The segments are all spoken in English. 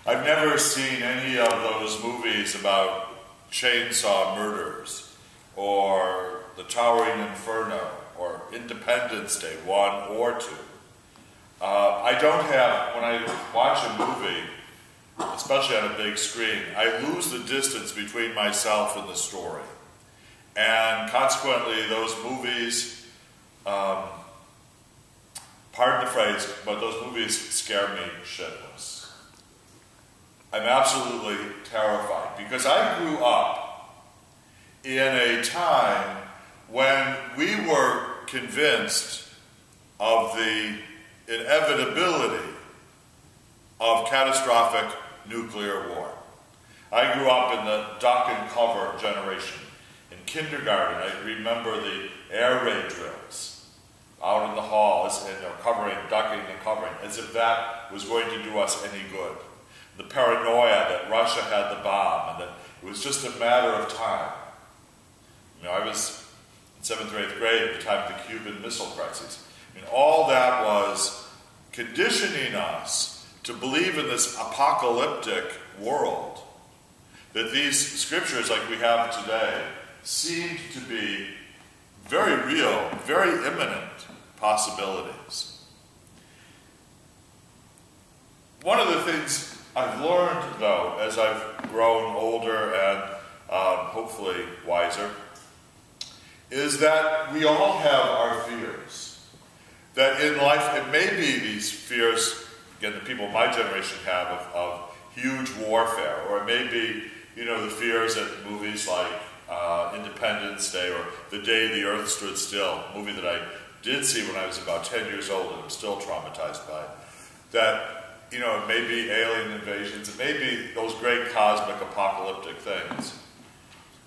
I've never seen any of those movies about chainsaw murders, or The Towering Inferno, or Independence Day 1 or 2. I don't have, when I watch a movie, especially on a big screen, I lose the distance between myself and the story. And consequently, those movies, pardon the phrase, but those movies scare me shitless. I'm absolutely terrified, because I grew up in a time when we were convinced of the inevitability of catastrophic nuclear war. I grew up in the duck and cover generation. In kindergarten, I remember the air raid drills out in the halls, and they're covering, ducking and covering, as if that was going to do us any good. The paranoia that Russia had the bomb, and that it was just a matter of time. You know, I was in 7th or 8th grade at the time of the Cuban Missile Crisis. I mean, all that was conditioning us to believe in this apocalyptic world, that these scriptures like we have today seemed to be very real, very imminent possibilities. One of the things I've learned, though, as I've grown older and hopefully wiser, is that we all have our fears. That in life, it may be these fears, again, the people of my generation have of huge warfare, or it may be, you know, the fears at movies like Independence Day, or The Day the Earth Stood Still, a movie that I did see when I was about 10 years old and I'm still traumatized by. That, you know, it may be alien invasions, it may be those great cosmic apocalyptic things.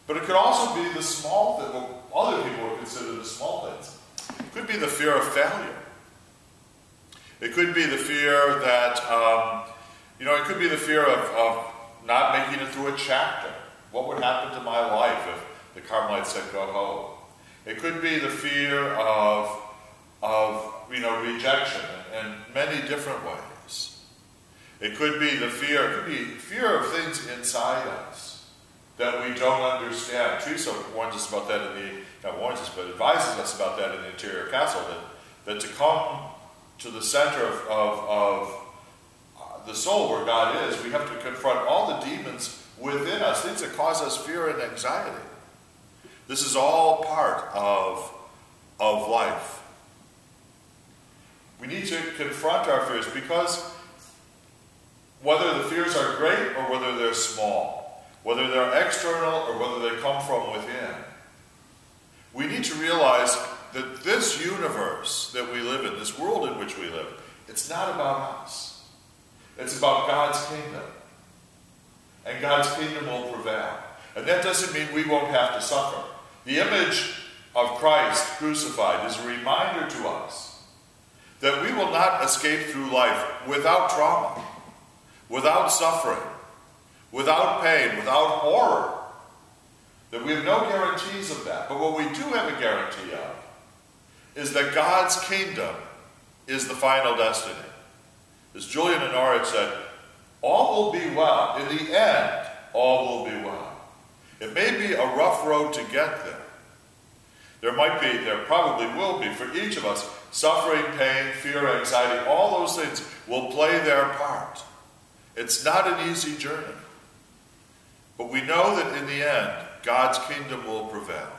But it could also be the small things, what other people would consider the small things. It could be the fear of failure. It could be the fear that, you know, it could be the fear of not making it through a chapter. What would happen to my life if the Carmelite said go home? It could be the fear of you know, rejection in many different ways. It could be the fear, it could be fear of things inside us that we don't understand. Teresa warns us about that in the, not warns us, but advises us about that in the interior castle, that to come to the center of the soul where God is, we have to confront all the demons within us, things that cause us fear and anxiety. This is all part of life. We need to confront our fears, because whether the fears are great or whether they're small, whether they're external or whether they come from within, we need to realize that this universe that we live in, this world in which we live, it's not about us. It's about God's kingdom. And God's kingdom will prevail. And that doesn't mean we won't have to suffer. The image of Christ crucified is a reminder to us that we will not escape through life without trauma, without suffering, without pain, without horror. That we have no guarantees of that. But what we do have a guarantee of is that God's kingdom is the final destiny. As Julian and Norwich said, all will be well. In the end, all will be well. It may be a rough road to get there. There probably will be, for each of us, suffering, pain, fear, anxiety, all those things will play their part. It's not an easy journey. But we know that in the end, God's kingdom will prevail.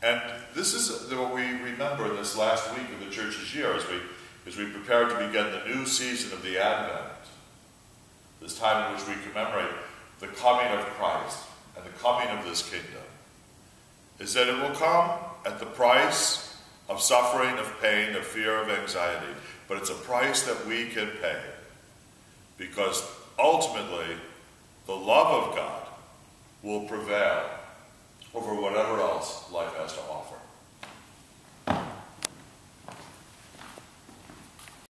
And this is what we remember this last week of the church's year as we prepare to begin the new season of the Advent. This time in which we commemorate the coming of Christ and the coming of this kingdom, is that it will come at the price of suffering, of pain, of fear, of anxiety. But it's a price that we can pay, because ultimately the love of God will prevail over whatever else life has to offer.